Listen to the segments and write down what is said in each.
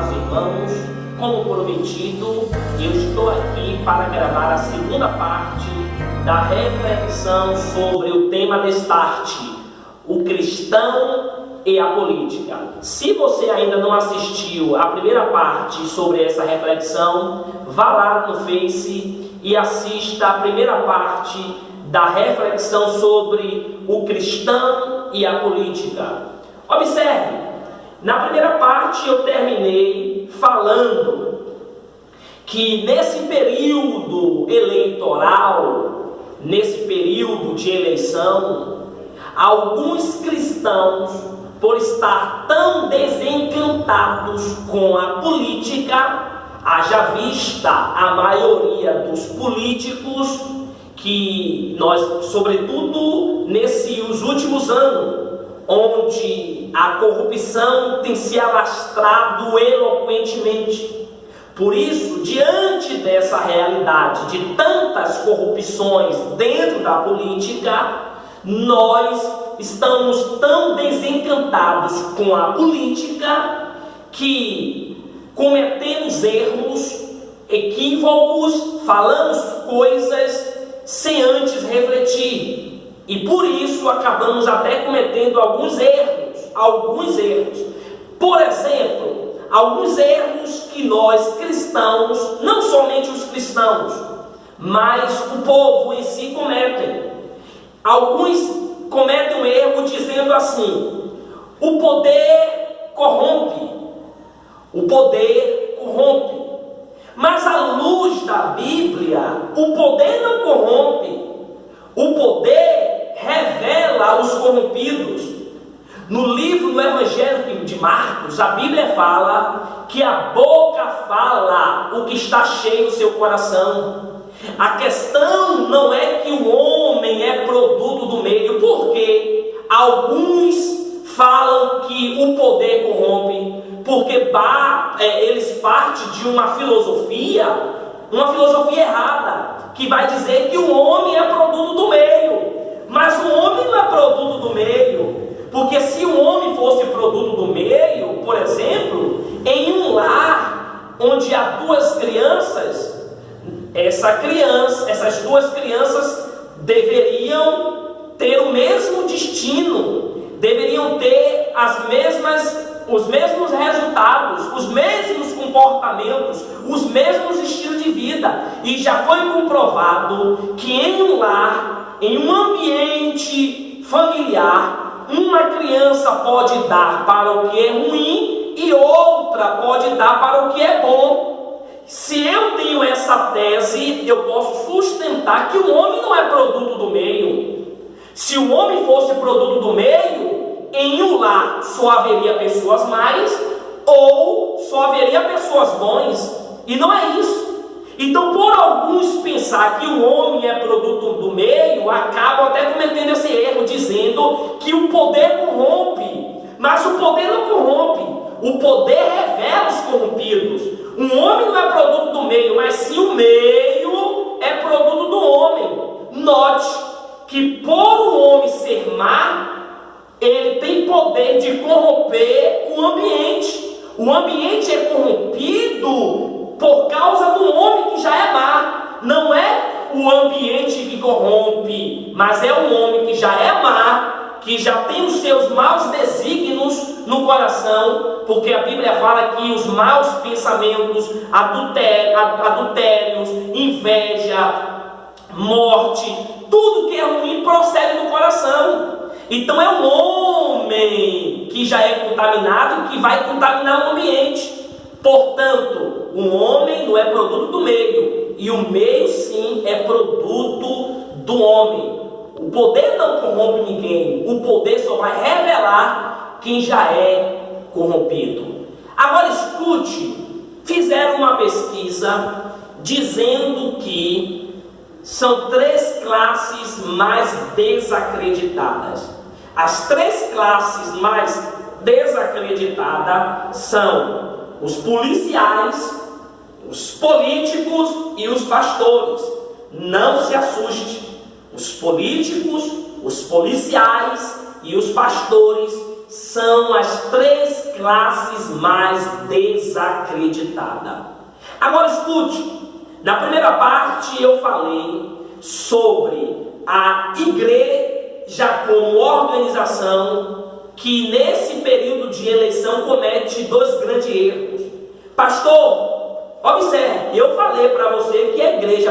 amados irmãos, como prometido, eu estou aqui para gravar a segunda parte da reflexão sobre o tema Destarte, o cristão e a política. Se você ainda não assistiu a primeira parte sobre essa reflexão, vá lá no Face e assista a primeira parte da reflexão sobre o cristão e a política. Observe, na primeira parte eu terminei falando que nesse período eleitoral, nesse período de eleição, alguns cristãos, por estar tão desencantados com a política, haja vista a maioria dos políticos que nós, sobretudo nesses últimos anos, onde a corrupção tem se alastrado eloquentemente. Por isso, diante dessa realidade de tantas corrupções dentro da política, nós estamos tão desencantados com a política que cometemos erros, equívocos, falamos coisas sem antes refletir. E por isso acabamos até cometendo alguns erros. Por exemplo, alguns erros que nós cristãos, não somente os cristãos, mas o povo em si cometem. Alguns cometem um erro dizendo assim: o poder corrompe. O poder corrompe. Mas à luz da Bíblia, o poder não corrompe. O poder revela os corrompidos. No Evangelho de Marcos, a Bíblia fala que a boca fala o que está cheio do seu coração. A questão não é que o homem é produto do meio, porque alguns falam que o poder corrompe, porque eles partem de uma filosofia errada, que vai dizer que o homem é produto do meio. Mas o homem não é produto do meio, porque se o homem fosse produto do meio, por exemplo, em um lar onde há duas crianças, essas duas crianças deveriam ter o mesmo destino, deveriam ter os mesmos resultados, os mesmos comportamentos, os mesmos estilos de vida. E já foi comprovado que em um lar, em um ambiente familiar, uma criança pode dar para o que é ruim e outra pode dar para o que é bom. Se eu tenho essa tese, eu posso sustentar que o homem não é produto do meio. Se o homem fosse produto do meio, em um lar só haveria pessoas más ou só haveria pessoas bons. E não é isso. Então, por alguns pensar que o homem é produto do meio, acabam até cometendo esse erro, dizendo que o poder corrompe. Mas o poder não corrompe. O poder revela os corrompidos. Um homem não é produto do meio, mas sim o meio é produto do homem. Note que por o homem ser má, ele tem poder de corromper o ambiente. O ambiente é corrompido por causa do homem que já é má. Não é o ambiente que corrompe, mas é o homem que já é má, que já tem os seus maus desígnios no coração, porque a Bíblia fala que os maus pensamentos, adultérios, inveja, morte, tudo que é ruim procede do coração. Então é o homem que já é contaminado que vai contaminar o ambiente. Portanto, o homem não é produto do meio, e o meio sim é produto do homem. O poder não corrompe ninguém, o poder só vai revelar quem já é corrompido. Agora escute, fizeram uma pesquisa dizendo que são 3 classes mais desacreditadas. As 3 classes mais desacreditadas são os policiais, os políticos e os pastores. Não se assuste. Os políticos, os policiais e os pastores são as três classes mais desacreditadas. Agora escute, na primeira parte eu falei sobre a igreja como organização que nesse período de eleição comete dois grandes erros. Pastor, observe, eu falei para você que a igreja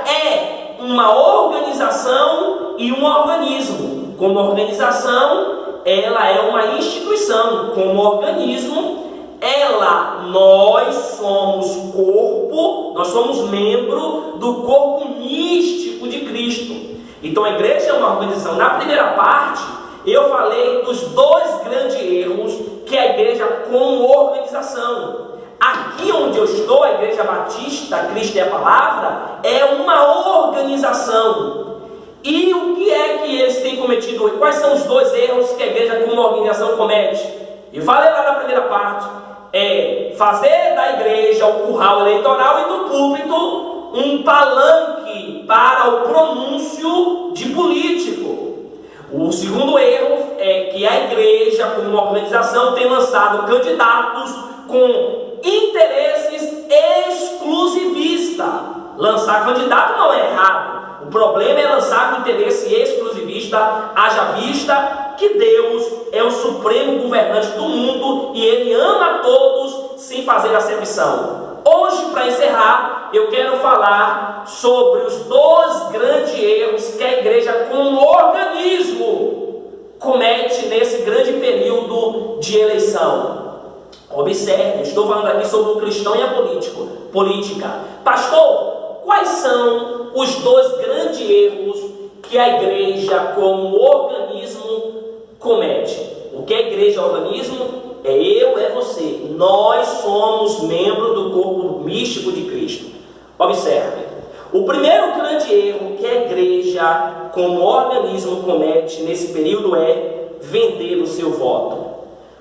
é uma organização e um organismo. Como organização, ela é uma instituição. Como organismo, nós somos corpo, nós somos membro do corpo místico de Cristo. Então a igreja é uma organização. Na primeira parte, eu falei dos dois grandes erros que a igreja como organização. Aqui onde eu estou, a Igreja Batista, Cristo é a Palavra, é uma organização. E o que é que eles têm cometido hoje? Quais são os dois erros que a igreja como organização comete? Eu falei lá na primeira parte, fazer da igreja o curral eleitoral e do púlpito um palanque para o pronúncio de político. O segundo erro é que a igreja como organização tem lançado candidatos com interesses exclusivistas. Lançar candidato não é errado. O problema é lançar com interesse exclusivista, haja vista que Deus é o supremo governante do mundo e Ele ama todos sem fazer acepção. Hoje, para encerrar, eu quero falar sobre os dois grandes erros que a igreja como organismo comete nesse grande período de eleição. Observe, estou falando aqui sobre o cristão e a política. Pastor, quais são os dois grandes erros que a igreja como organismo comete? O que a igreja é organismo? É eu, é você. Nós somos membros do corpo místico de Cristo. Observe, o primeiro grande erro que a igreja como organismo comete nesse período é vender o seu voto.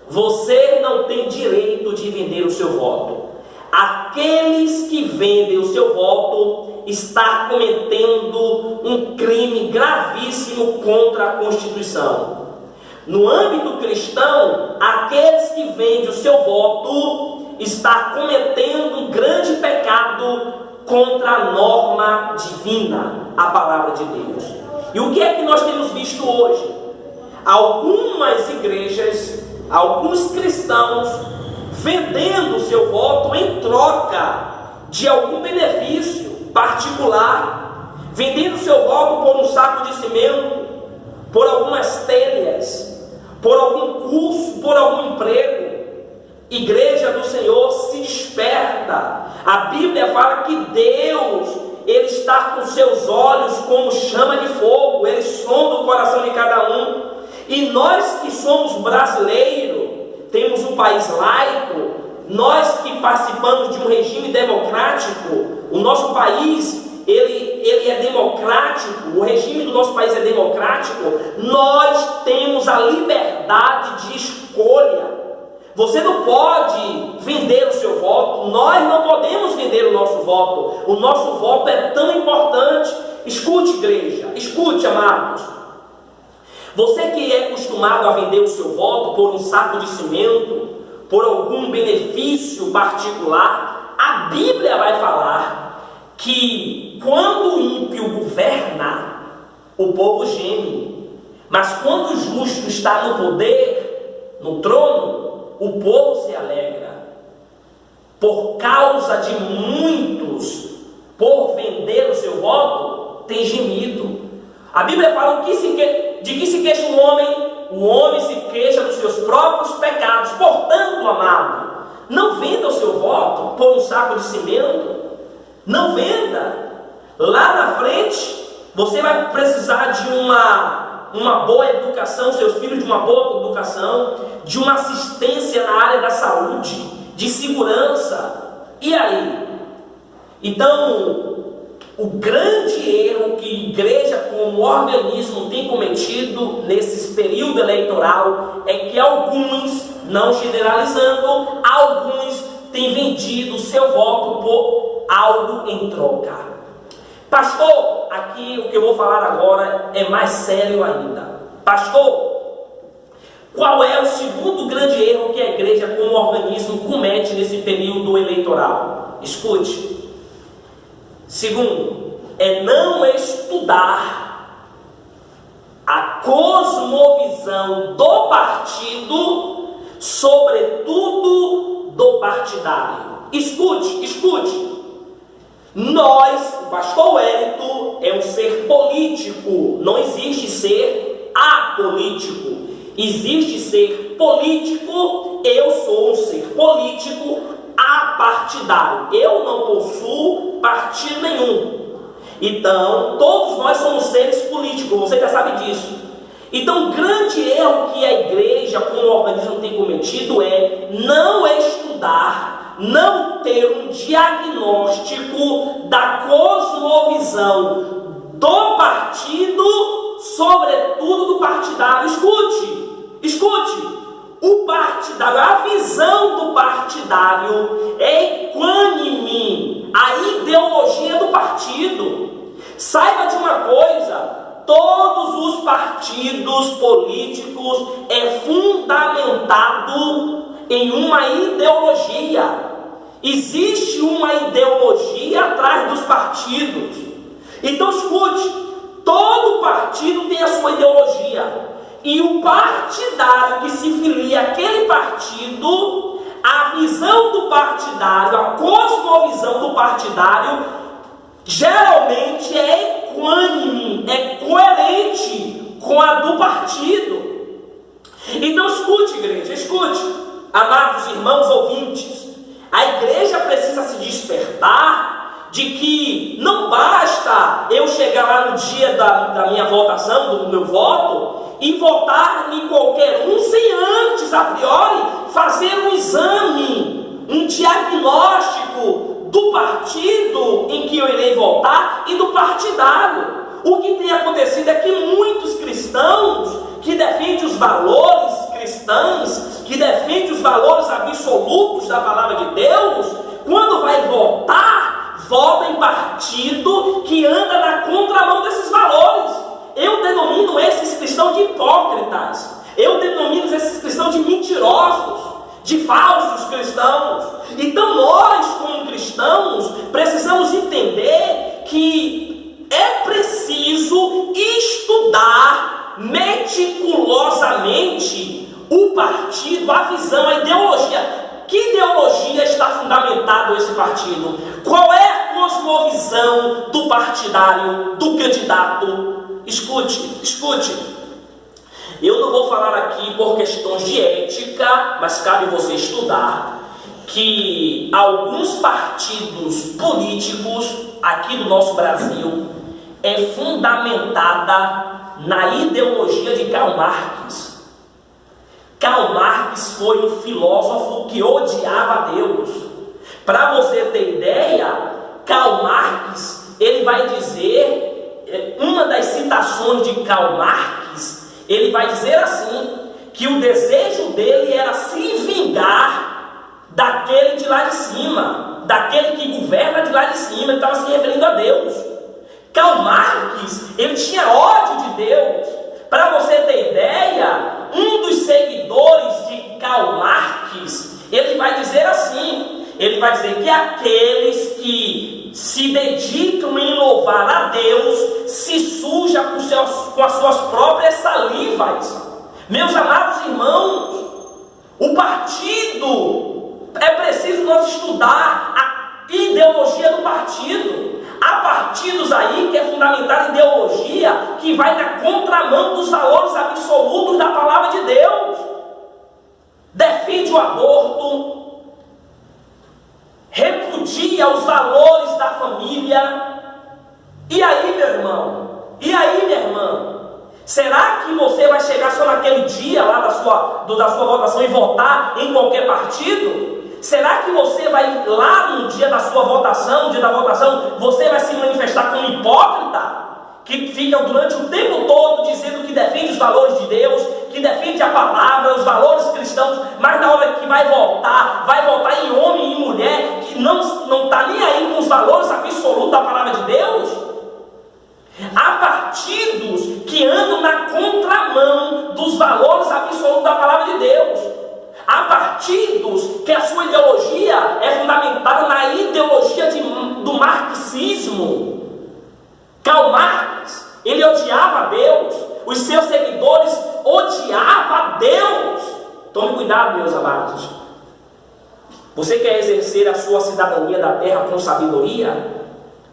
Você não tem direito de vender o seu voto. Aqueles que vendem o seu voto estão cometendo um crime gravíssimo contra a Constituição. No âmbito cristão, aqueles que vendem o seu voto estão cometendo um grande pecado contra a norma divina, a palavra de Deus. E o que é que nós temos visto hoje? Algumas igrejas, alguns cristãos vendendo o seu voto em troca de algum benefício particular, vendendo o seu voto por um saco de cimento, por algumas telhas, por algum curso, por algum emprego. Igreja do Senhor, se desperta. A Bíblia fala que Deus, Ele está com seus olhos como chama de fogo, Ele sonda o coração de cada um. E nós que somos brasileiros, temos um país laico, nós que participamos de um regime democrático, o nosso país, ele é democrático, o regime do nosso país é democrático, nós temos a liberdade de escolha. Você não pode vender o seu voto, nós não podemos vender o nosso voto. O nosso voto é tão importante. Escute, igreja, escute, amados. Você que é acostumado a vender o seu voto por um saco de cimento, por algum benefício particular, a Bíblia vai falar que quando o ímpio governa, o povo geme. Mas quando o justo está no poder, no trono, o povo se alegra. Por causa de muitos, por vender o seu voto, tem gemido. A Bíblia fala de que se queixa o homem se queixa dos seus próprios pecados. Portanto, amado, não venda o seu voto por um saco de cimento. Não venda. Lá na frente, você vai precisar de uma boa educação, seus filhos de uma boa educação, de uma assistência na área da saúde, de segurança. E aí? Então, o grande erro que a igreja como organismo tem cometido nesse período eleitoral é que alguns, não generalizando, alguns têm vendido seu voto por algo em troca. Pastor, aqui o que eu vou falar agora é mais sério ainda. Pastor, qual é o segundo grande erro que a igreja como organismo comete nesse período eleitoral? Escute. Segundo, é não estudar a cosmovisão do partido, sobretudo do partidário. Escute. Nós, o pastor Wellington, é um ser político. Não existe ser apolítico. Existe ser político. Eu sou um ser político apartidário. Eu não possuo partido nenhum. Então, todos nós somos seres políticos. Você já sabe disso. Então, o grande erro que a igreja, como organismo, tem cometido é não estudar, não ter um diagnóstico da cosmovisão do partido, sobretudo do partidário. Escute, o partidário, a visão do partidário é equânime à ideologia do partido. Saiba de uma coisa, todos os partidos políticos é fundamentado em uma ideologia. Existe uma ideologia atrás dos partidos. Então escute, todo partido tem a sua ideologia. E o partidário que se filia àquele partido, a visão do partidário, a cosmovisão do partidário, geralmente é equânime, é coerente com a do partido. Então escute, igreja, escute. Amados irmãos ouvintes, a igreja precisa se despertar de que não basta eu chegar lá no dia da minha votação, do meu voto, e votar em qualquer um sem antes, a priori, fazer um exame, um diagnóstico do partido em que eu irei votar e do partidário. O que tem acontecido é que muitos cristãos que defendem os valores cristãos, que defendem os valores absolutos da palavra de Deus, quando vai votar, vota em partido que anda na contramão desses valores. Eu denomino esses cristãos de hipócritas. Eu denomino esses cristãos de mentirosos, de falsos cristãos. Então nós, como cristãos, precisamos entender que é preciso estudar meticulosamente o partido, a visão, a ideologia. Que ideologia está fundamentado esse partido? Qual é a cosmovisão do partidário, do candidato? Escute. Eu não vou falar aqui por questões de ética, mas cabe você estudar que alguns partidos políticos aqui do nosso Brasil é fundamentada na ideologia de Karl Marx. Karl Marx foi um filósofo que odiava Deus. Para você ter ideia, Karl Marx, ele vai dizer, uma das citações de Karl Marx, ele vai dizer assim, que o desejo dele era se vingar daquele de lá de cima, daquele que governa de lá de cima. Ele estava se referindo a Deus. Karl Marx, ele tinha ódio de Deus. Para você ter ideia, um dos seguidores de Karl Marx, ele vai dizer assim, ele vai dizer que aqueles que se dedicam em louvar a Deus se sujam com as suas próprias salivas. Meus amados irmãos, o partido, é preciso nós estudar a ideologia do partido. Há partidos aí que é fundamental ideologia que vai na contramão dos valores absolutos da palavra de Deus. Defende o aborto, repudia os valores da família. E aí, meu irmão? E aí, minha irmã? Será que você vai chegar só naquele dia lá da sua votação e votar em qualquer partido? Será que você vai lá no dia da sua votação, no dia da votação, você vai se manifestar como hipócrita? Que fica durante o tempo todo dizendo que defende os valores de Deus, que defende a palavra, os valores cristãos, mas na hora que vai votar em homem e mulher, que não está nem aí com os valores absolutos da palavra de Deus? que andam na contramão dos valores absolutos da palavra de Deus. Há partidos que a sua ideologia é fundamentada na ideologia do marxismo. Karl Marx, ele odiava a Deus, os seus seguidores odiavam a Deus. Tome cuidado, meus amados. Você quer exercer a sua cidadania da terra com sabedoria?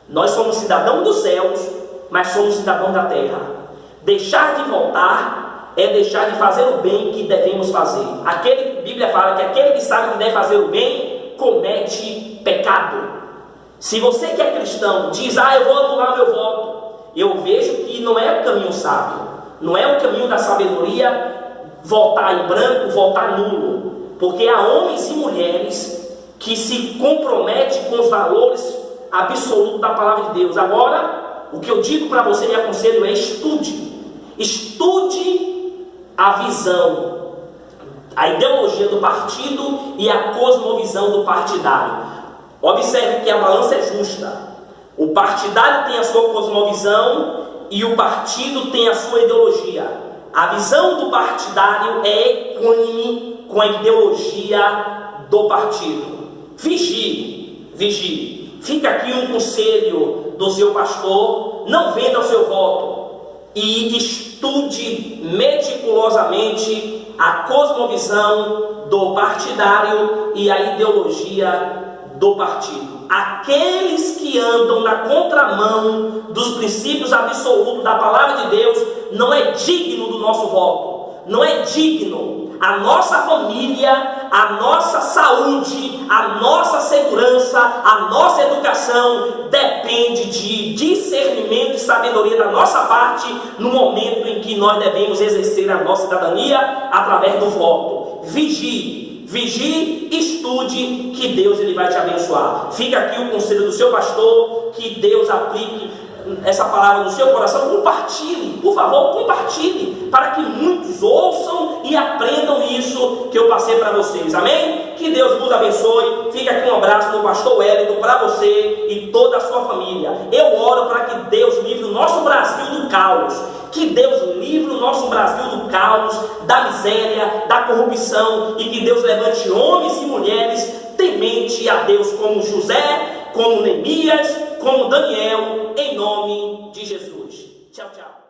Nós somos cidadãos dos céus, mas somos cidadãos da terra. Deixar de voltar é deixar de fazer o bem que devemos fazer. A Bíblia fala que aquele que sabe que deve fazer o bem, comete pecado. Se você que é cristão diz, eu vou anular meu voto, eu vejo que não é o caminho sábio, não é o caminho da sabedoria votar em branco, votar nulo, porque há homens e mulheres que se comprometem com os valores absolutos da palavra de Deus. Agora, o que eu digo para você e aconselho é estude a visão, a ideologia do partido e a cosmovisão do partidário. Observe que a balança é justa. O partidário tem a sua cosmovisão e o partido tem a sua ideologia. A visão do partidário é equânime com a ideologia do partido. Vigie. Fica aqui um conselho do seu pastor: não venda o seu voto e estude meticulosamente a cosmovisão do partidário e a ideologia do partido. Aqueles que andam na contramão dos princípios absolutos da palavra de Deus não é digno do nosso voto, não é digno. A nossa família, a nossa saúde, a nossa segurança, a nossa educação depende de discernimento e sabedoria da nossa parte no momento em que nós devemos exercer a nossa cidadania através do voto. Vigie, estude, que Deus ele vai te abençoar. Fica aqui o conselho do seu pastor, que Deus aplique essa palavra no seu coração. Compartilhe, por favor, compartilhe, para que muitos ouçam e aprendam isso que eu passei para vocês. Amém? Que Deus vos abençoe. Fica aqui um abraço do pastor Wellington para você e toda a sua família. Eu oro para que Deus livre o nosso Brasil do caos. Que Deus livre o nosso Brasil do caos, da miséria, da corrupção, e que Deus levante homens e mulheres temente a Deus, como José, como Neemias, como Daniel, em nome de Jesus. Tchau, tchau.